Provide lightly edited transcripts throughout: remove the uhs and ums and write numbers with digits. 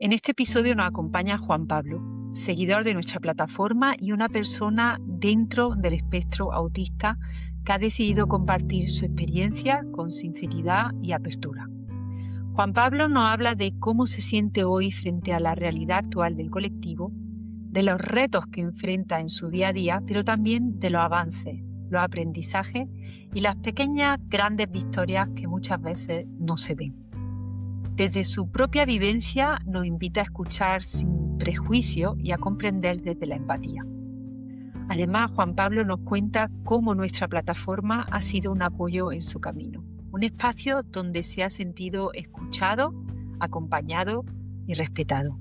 En este episodio nos acompaña Juan Pablo, seguidor de nuestra plataforma y una persona dentro del espectro autista que ha decidido compartir su experiencia con sinceridad y apertura. Juan Pablo nos habla de cómo se siente hoy frente a la realidad actual del colectivo, de los retos que enfrenta en su día a día, pero también de los avances, los aprendizajes y las pequeñas grandes victorias que muchas veces no se ven. Desde su propia vivencia nos invita a escuchar sin prejuicio y a comprender desde la empatía. Además, Juan Pablo nos cuenta cómo nuestra plataforma ha sido un apoyo en su camino, un espacio donde se ha sentido escuchado, acompañado y respetado.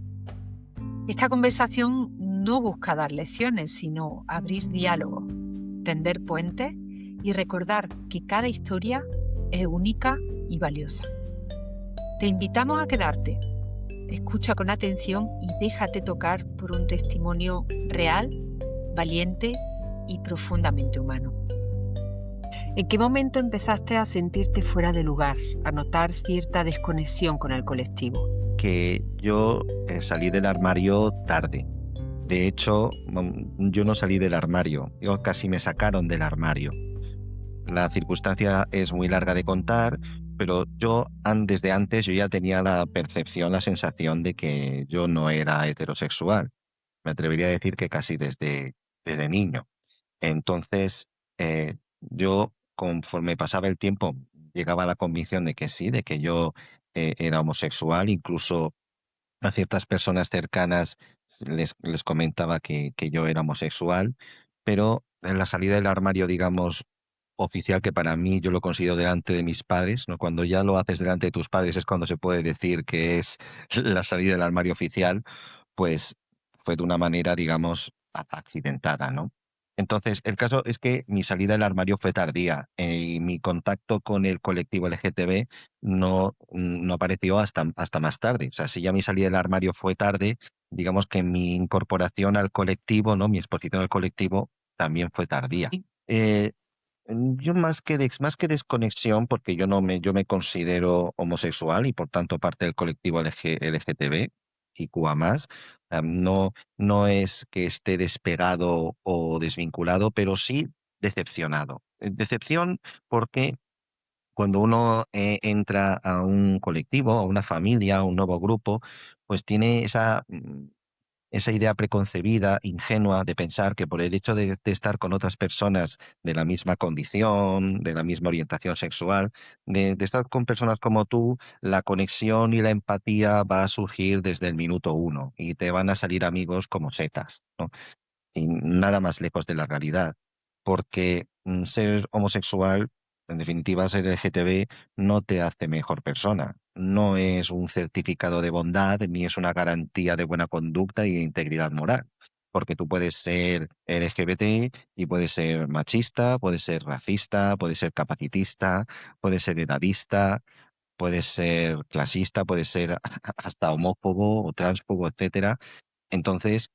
Esta conversación no busca dar lecciones, sino abrir diálogos, tender puentes y recordar que cada historia es única y valiosa. Te invitamos a quedarte, escucha con atención y déjate tocar por un testimonio real, valiente y profundamente humano. ¿En qué momento empezaste a sentirte fuera de lugar, a notar cierta desconexión con el colectivo? Que yo salí del armario tarde. De hecho, yo no salí del armario, yo casi me sacaron del armario. La circunstancia es muy larga de contar, pero yo desde antes yo ya tenía la percepción, la sensación de que yo no era heterosexual. Me atrevería a decir que casi desde niño. Entonces, yo conforme pasaba el tiempo llegaba a la convicción de que sí, de que yo era homosexual, incluso a ciertas personas cercanas les comentaba que yo era homosexual, pero en la salida del armario, digamos, oficial, que para mí yo lo considero delante de mis padres, ¿no? Cuando ya lo haces delante de tus padres es cuando se puede decir que es la salida del armario oficial, pues fue de una manera, digamos, accidentada, ¿no? Entonces, el caso es que mi salida del armario fue tardía y mi contacto con el colectivo LGTB no apareció hasta más tarde. O sea, si ya mi salida del armario fue tarde, digamos que mi incorporación al colectivo, ¿no? Mi exposición al colectivo también fue tardía. Eh, yo más que desconexión, porque yo me considero homosexual y por tanto parte del colectivo LGTB y QA+, no es que esté despegado o desvinculado, pero sí decepcionado. Decepción porque cuando uno entra a un colectivo, a una familia, a un nuevo grupo, pues tiene esa idea preconcebida, ingenua, de pensar que por el hecho de estar con otras personas de la misma condición, de la misma orientación sexual, de estar con personas como tú, la conexión y la empatía va a surgir desde el minuto uno y te van a salir amigos como setas, ¿no? Y nada más lejos de la realidad, porque ser homosexual, en definitiva ser LGTB, no te hace mejor persona. No es un certificado de bondad ni es una garantía de buena conducta y de integridad moral. Porque tú puedes ser LGBT y puedes ser machista, puedes ser racista, puedes ser capacitista, puedes ser edadista, puedes ser clasista, puedes ser hasta homófobo o transfobo, etcétera. Entonces,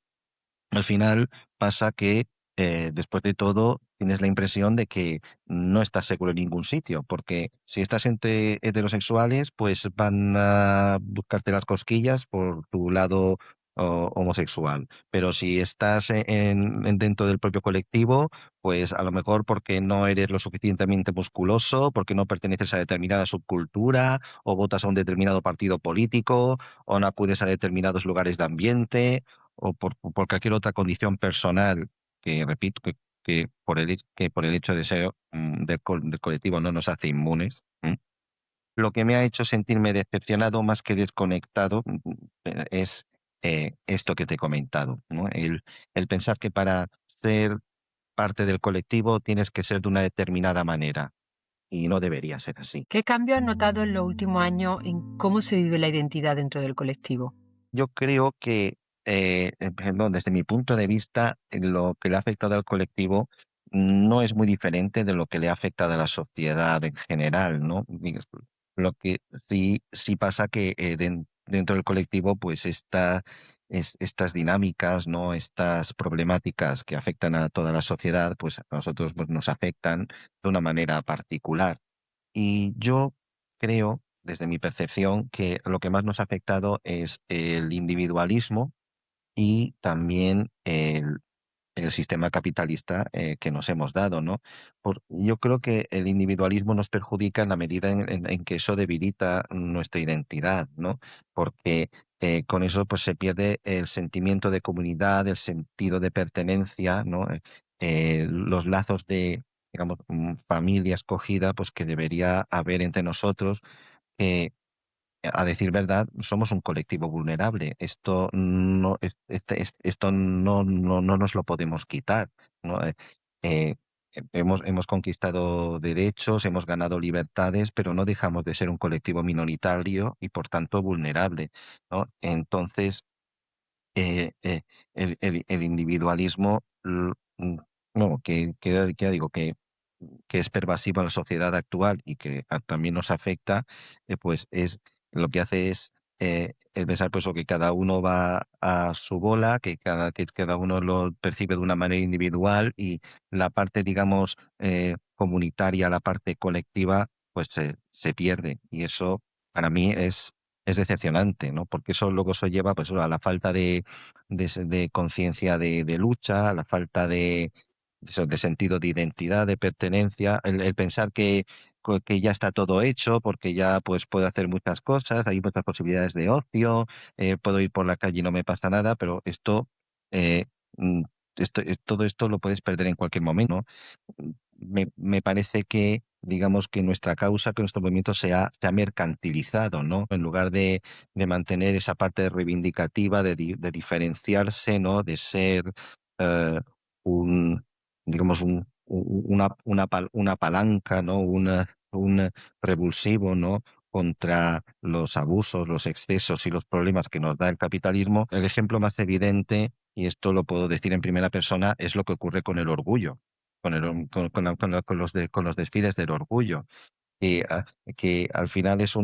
al final pasa que después de todo tienes la impresión de que no estás seguro en ningún sitio, porque si estás entre heterosexuales, pues van a buscarte las cosquillas por tu lado homosexual. Pero si estás dentro del propio colectivo, pues a lo mejor porque no eres lo suficientemente musculoso, porque no perteneces a determinada subcultura, o votas a un determinado partido político, o no acudes a determinados lugares de ambiente o por cualquier otra condición personal que, repito, que por el hecho de ser del colectivo no nos hace inmunes. Lo que me ha hecho sentirme decepcionado más que desconectado es esto que te he comentado, ¿no? El pensar que para ser parte del colectivo tienes que ser de una determinada manera y no debería ser así. ¿Qué cambio has notado en los últimos años en cómo se vive la identidad dentro del colectivo? Yo creo que, perdón, desde mi punto de vista, lo que le ha afectado al colectivo no es muy diferente de lo que le ha afectado a la sociedad en general, ¿no? Lo que sí pasa que dentro del colectivo, pues estas dinámicas, ¿no? Estas problemáticas que afectan a toda la sociedad, pues a nosotros pues, nos afectan de una manera particular. Y yo creo desde mi percepción, que lo que más nos ha afectado es el individualismo y también el sistema capitalista que nos hemos dado, ¿no? Yo creo que el individualismo nos perjudica en la medida en que eso debilita nuestra identidad, ¿no? Porque con eso pues se pierde el sentimiento de comunidad, el sentido de pertenencia, ¿no? Los lazos de, digamos, familia escogida, pues que debería haber entre nosotros. A decir verdad, somos un colectivo vulnerable. Esto no, esto no nos lo podemos quitar, ¿no? Eh, hemos conquistado derechos, hemos ganado libertades, pero no dejamos de ser un colectivo minoritario y por tanto vulnerable, ¿no? Entonces, el individualismo, no, que ya digo, que es pervasivo en la sociedad actual y que también nos afecta, pues es lo que hace es el pensar pues, o que cada uno va a su bola, que cada uno lo percibe de una manera individual y la parte, digamos, comunitaria, la parte colectiva, pues se pierde. Y eso para mí es decepcionante, ¿no? Porque eso luego se lleva pues, a la falta de conciencia de lucha, a la falta de sentido de identidad, de pertenencia, el pensar que ya está todo hecho, porque ya pues puedo hacer muchas cosas, hay muchas posibilidades de ocio, puedo ir por la calle y no me pasa nada, pero eh, mm, todo esto lo puedes perder en cualquier momento, ¿no? Me parece que, digamos, que nuestra causa, que nuestro movimiento se ha mercantilizado, ¿no? En lugar de mantener esa parte reivindicativa, de diferenciarse, ¿no? De ser eh, un, digamos, una palanca, ¿no? Un revulsivo, ¿no? Contra los abusos, los excesos y los problemas que nos da el capitalismo. El ejemplo más evidente, y esto lo puedo decir en primera persona, es lo que ocurre con el orgullo, con los desfiles del orgullo que, que al final esto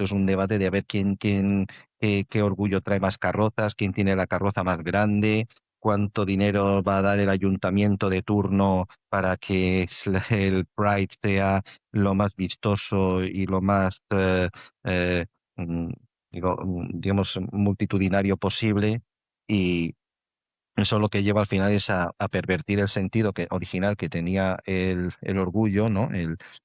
es un debate de a ver qué orgullo trae más carrozas, quién tiene la carroza más grande, cuánto dinero va a dar el ayuntamiento de turno para que el Pride sea lo más vistoso y lo más, eh, mm, digamos, multitudinario posible. Eso lo que lleva al final es a pervertir el sentido original que tenía el orgullo, ¿no?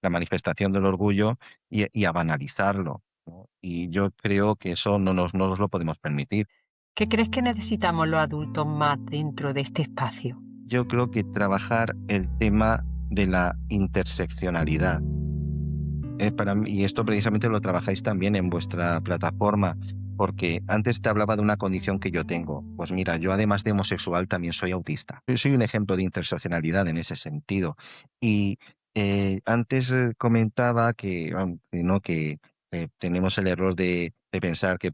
La manifestación del orgullo y a banalizarlo, ¿no? Y yo creo que eso no nos lo podemos permitir. ¿Qué crees que necesitamos los adultos más dentro de este espacio? Yo creo que trabajar el tema de la interseccionalidad. Y esto precisamente lo trabajáis también en vuestra plataforma, porque antes te hablaba de una condición que yo tengo. Pues mira, yo además de homosexual también soy autista. Yo soy un ejemplo de interseccionalidad en ese sentido. Y antes comentaba que no, que tenemos el error de pensar que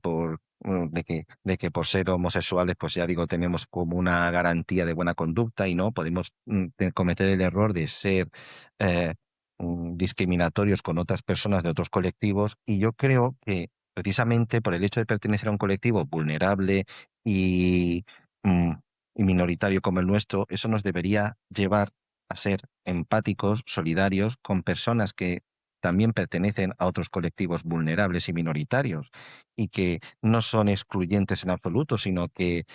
de que por ser homosexuales, pues ya digo, tenemos como una garantía de buena conducta y no podemos cometer el error de ser eh, discriminatorios con otras personas de otros colectivos y yo creo que precisamente por el hecho de pertenecer a un colectivo vulnerable y, mm, y minoritario como el nuestro, eso nos debería llevar a ser empáticos, solidarios con personas que también pertenecen a otros colectivos vulnerables y minoritarios y que no son excluyentes en absoluto, sino que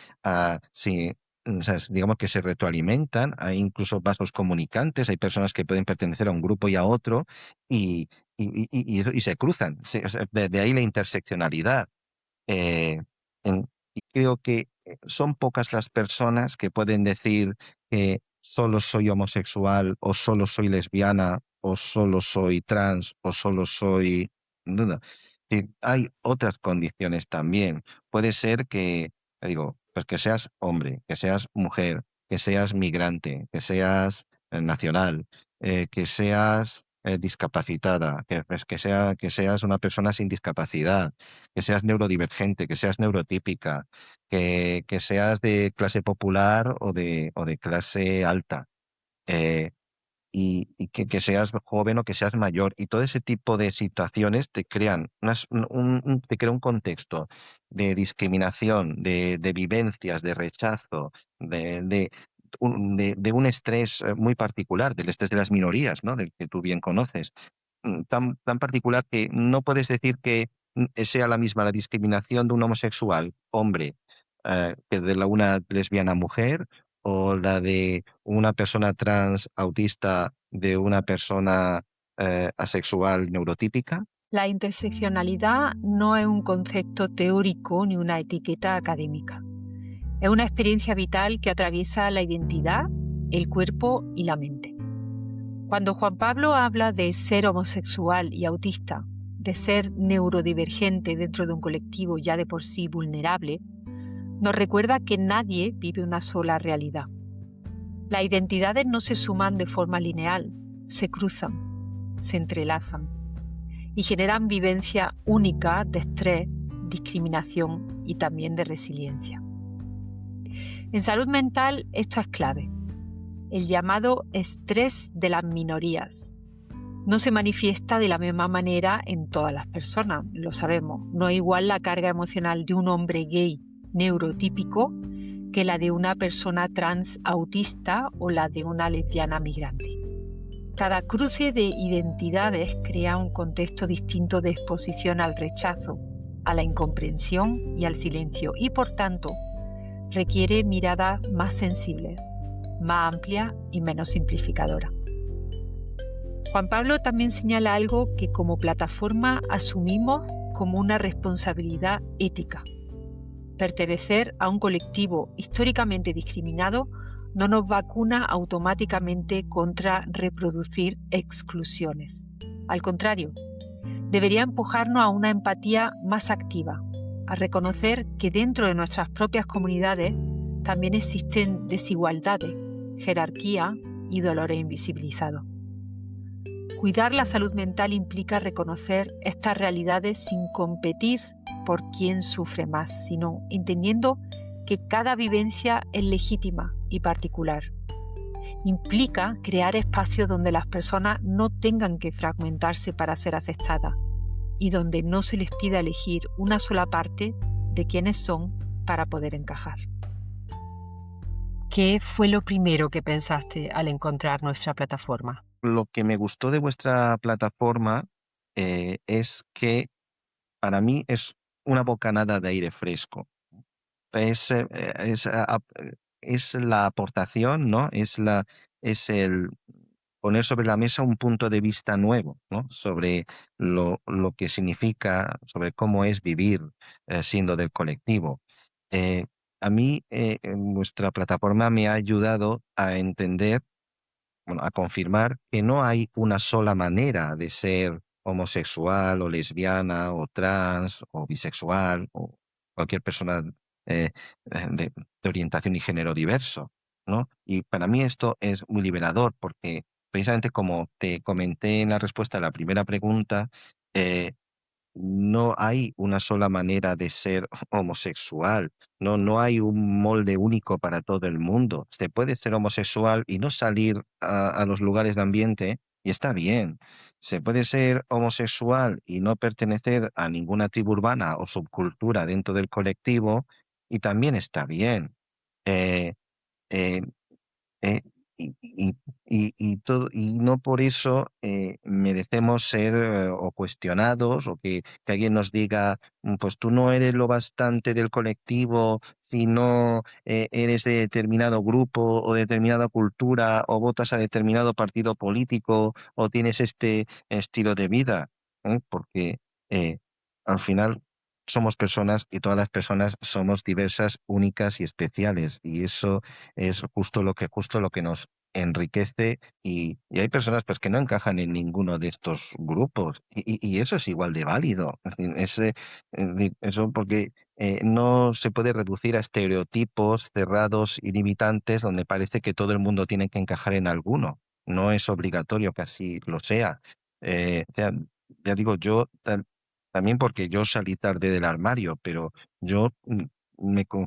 sí, o sea, digamos que se retroalimentan, hay incluso vasos comunicantes, hay personas que pueden pertenecer a un grupo y a otro y, y se cruzan. O sea, de ahí la interseccionalidad. Eh, y creo que son pocas las personas que pueden decir que solo soy homosexual o solo soy lesbiana o solo soy trans o solo soy... No, no. Hay otras condiciones también. Puede ser que, digo, pues que seas hombre, que seas mujer, que seas migrante, que seas nacional, que seas discapacitada, que seas una persona sin discapacidad, que seas neurodivergente, que seas neurotípica, que seas de clase popular o de clase alta, eh, y que seas joven o que seas mayor. Y todo ese tipo de situaciones te crean, te crea un contexto de discriminación, de vivencias, de rechazo, de un estrés muy particular, del estrés de las minorías, ¿no? Del que tú bien conoces tan particular que no puedes decir que sea la misma la discriminación de un homosexual hombre que de una lesbiana mujer, o la de una persona trans autista de una persona asexual neurotípica. La interseccionalidad no es un concepto teórico ni una etiqueta académica. Es una experiencia vital que atraviesa la identidad, el cuerpo y la mente. Cuando Juan Pablo habla de ser homosexual y autista, de ser neurodivergente dentro de un colectivo ya de por sí vulnerable, nos recuerda que nadie vive una sola realidad. Las identidades no se suman de forma lineal, se cruzan, se entrelazan y generan vivencia única de estrés, discriminación y también de resiliencia. En salud mental esto es clave. El llamado estrés de las minorías no se manifiesta de la misma manera en todas las personas, lo sabemos. No es igual la carga emocional de un hombre gay neurotípico que la de una persona trans autista o la de una lesbiana migrante. Cada cruce de identidades crea un contexto distinto de exposición al rechazo, a la incomprensión y al silencio, y por tanto requiere miradas más sensibles, más amplias y menos simplificadoras. Juan Pablo también señala algo que como plataforma asumimos como una responsabilidad ética. Pertenecer a un colectivo históricamente discriminado no nos vacuna automáticamente contra reproducir exclusiones. Al contrario, debería empujarnos a una empatía más activa, a reconocer que dentro de nuestras propias comunidades también existen desigualdades, jerarquía y dolores invisibilizados. Cuidar la salud mental implica reconocer estas realidades sin competir por quién sufre más, sino entendiendo que cada vivencia es legítima y particular. Implica crear espacios donde las personas no tengan que fragmentarse para ser aceptadas y donde no se les pida elegir una sola parte de quiénes son para poder encajar. ¿Qué fue lo primero que pensaste al encontrar nuestra plataforma? Lo que me gustó de vuestra plataforma es que para mí es una bocanada de aire fresco. Es, es la aportación, ¿no? Es el poner sobre la mesa un punto de vista nuevo, ¿no? Sobre lo que significa, sobre cómo es vivir siendo del colectivo. Eh, a mí, nuestra plataforma me ha ayudado a entender, bueno, a confirmar que no hay una sola manera de ser homosexual o lesbiana o trans o bisexual o cualquier persona eh, de orientación y género diverso, ¿no? Y para mí esto es muy liberador porque precisamente como te comenté en la respuesta a la primera pregunta, eh, no hay una sola manera de ser homosexual, no hay un molde único para todo el mundo. Se puede ser homosexual y no salir a los lugares de ambiente y está bien. Se puede ser homosexual y no pertenecer a ninguna tribu urbana o subcultura dentro del colectivo y también está bien. Eh, eh, eh, y no por eso merecemos ser o cuestionados o que alguien nos diga, pues tú no eres lo bastante del colectivo si no eres de determinado grupo o determinada cultura o votas a determinado partido político o tienes este estilo de vida, ¿eh? Porque eh, al final somos personas y todas las personas somos diversas, únicas y especiales, y eso es justo lo que nos enriquece, y hay personas pues que no encajan en ninguno de estos grupos y eso es igual de válido. En fin, eso porque no se puede reducir a estereotipos cerrados y limitantes donde parece que todo el mundo tiene que encajar en alguno. No es obligatorio que así lo sea. Ya digo, también porque yo salí tarde del armario, pero yo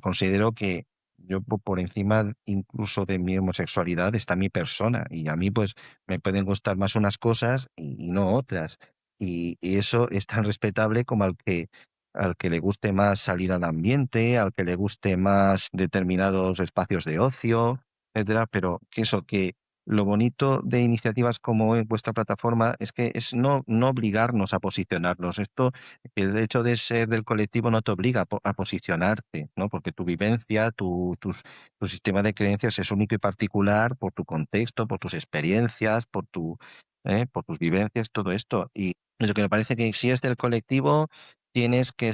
considero que yo por encima incluso de mi homosexualidad está mi persona y a mí pues me pueden gustar más unas cosas y no otras. Y eso es tan respetable como al que le guste más salir al ambiente, al que le guste más determinados espacios de ocio, etcétera, pero que eso, que lo bonito de iniciativas como vuestra plataforma es que es no obligarnos a posicionarnos. Esto, el hecho de ser del colectivo no te obliga a posicionarte, ¿no? Porque tu vivencia, tu sistema de creencias es único y particular por tu contexto, por tus experiencias, por tus vivencias, todo esto. Y lo que me parece que si es del colectivo, tienes que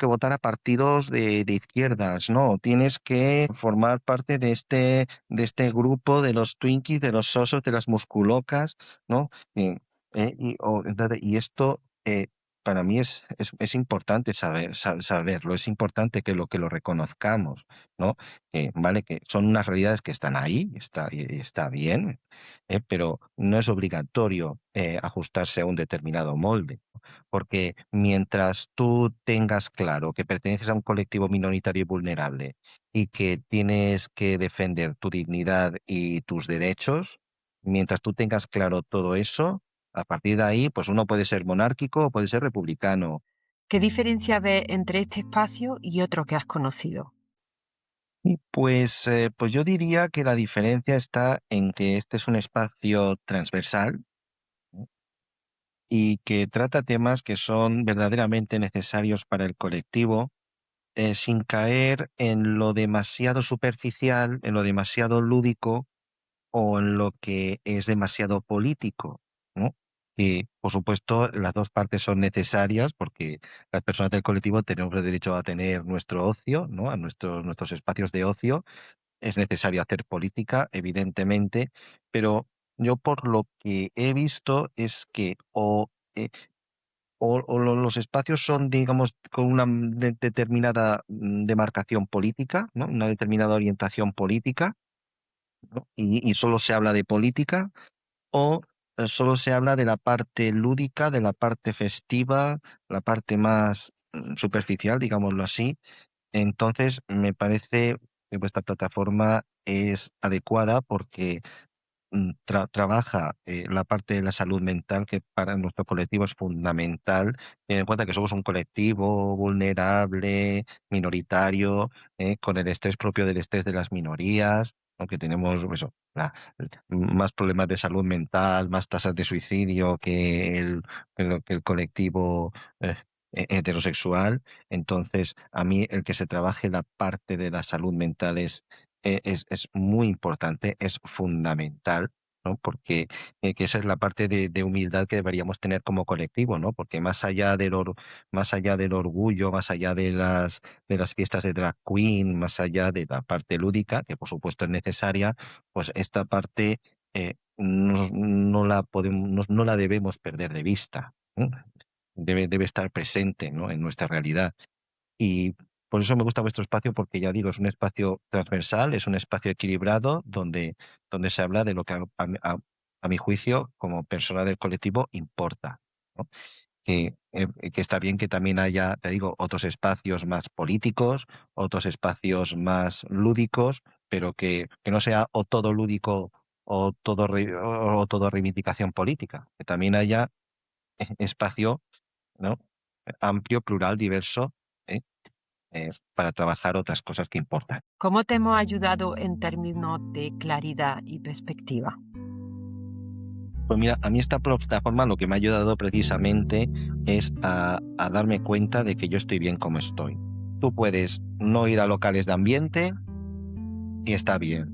votar a partidos de izquierdas, ¿no? Tienes que formar parte de este grupo de los Twinkies, de los sosos, de las musculocas, ¿no? Entonces, y esto para mí es importante saberlo, es importante que lo reconozcamos, ¿no? Vale, que son unas realidades que están ahí, y está bien, pero no es obligatorio ajustarse a un determinado molde. Porque mientras tú tengas claro que perteneces a un colectivo minoritario y vulnerable y que tienes que defender tu dignidad y tus derechos, mientras tú tengas claro todo eso, a partir de ahí, pues uno puede ser monárquico o puede ser republicano. ¿Qué diferencia ves entre este espacio y otro que has conocido? Y pues yo diría que la diferencia está en que este es un espacio transversal, ¿no? Y que trata temas que son verdaderamente necesarios para el colectivo, sin caer en lo demasiado superficial, en lo demasiado lúdico o en lo que es demasiado político, ¿no? Y, por supuesto, las dos partes son necesarias porque las personas del colectivo tenemos el derecho a tener nuestro ocio, ¿no? A nuestros espacios de ocio. Es necesario hacer política, evidentemente, pero yo por lo que he visto es que los espacios son, digamos, con una determinada demarcación política, ¿no? Una determinada orientación política, ¿no? Y solo se habla de política, o solo se habla de la parte lúdica, de la parte festiva, la parte más superficial, digámoslo así. Entonces, me parece que vuestra plataforma es adecuada porque trabaja la parte de la salud mental, que para nuestro colectivo es fundamental. Ten en cuenta que somos un colectivo vulnerable, minoritario, con el estrés propio del estrés de las minorías, aunque tenemos eso, más problemas de salud mental, más tasas de suicidio que el colectivo heterosexual. Entonces, a mí el que se trabaje la parte de la salud mental es muy importante, es fundamental, ¿no? Porque que esa es la parte de humildad que deberíamos tener como colectivo, ¿no? Porque más allá del orgullo, más allá de las fiestas de drag queen, más allá de la parte lúdica, que por supuesto es necesaria, pues esta parte no la debemos perder de vista, ¿no? Debe estar presente, ¿no? En nuestra realidad. Y por eso me gusta vuestro espacio, porque ya digo, es un espacio transversal, es un espacio equilibrado donde se habla de lo que a mi juicio, como persona del colectivo, importa, ¿no? Que está bien que también haya, te digo, otros espacios más políticos, otros espacios más lúdicos, pero que no sea o todo lúdico o todo reivindicación política, que también haya espacio, ¿no? Amplio, plural, diverso, ¿eh? Para trabajar otras cosas que importan. ¿Cómo te hemos ayudado en términos de claridad y perspectiva? Pues mira, a mí esta plataforma lo que me ha ayudado precisamente es a darme cuenta de que yo estoy bien como estoy. Tú puedes no ir a locales de ambiente y está bien.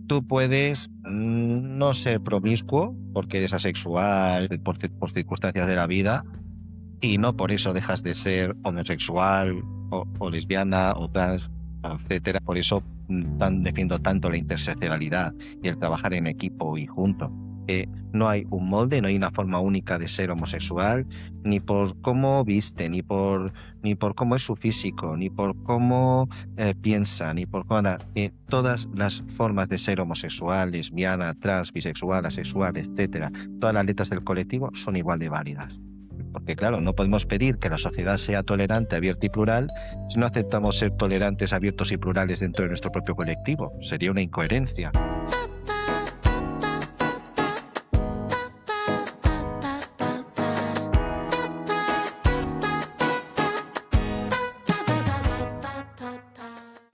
Tú puedes no ser promiscuo porque eres asexual por circunstancias de la vida y no por eso dejas de ser homosexual o lesbiana o trans, etcétera. Por eso defiendo tanto la interseccionalidad y el trabajar en equipo y junto. No hay un molde, no hay una forma única de ser homosexual, ni por cómo viste, ni por cómo es su físico, ni por cómo piensa, ni por cómo nada. Todas las formas de ser homosexual, lesbiana, trans, bisexual, asexual, etcétera, todas las letras del colectivo son igual de válidas. Porque claro, no podemos pedir que la sociedad sea tolerante, abierta y plural si no aceptamos ser tolerantes, abiertos y plurales dentro de nuestro propio colectivo. Sería una incoherencia.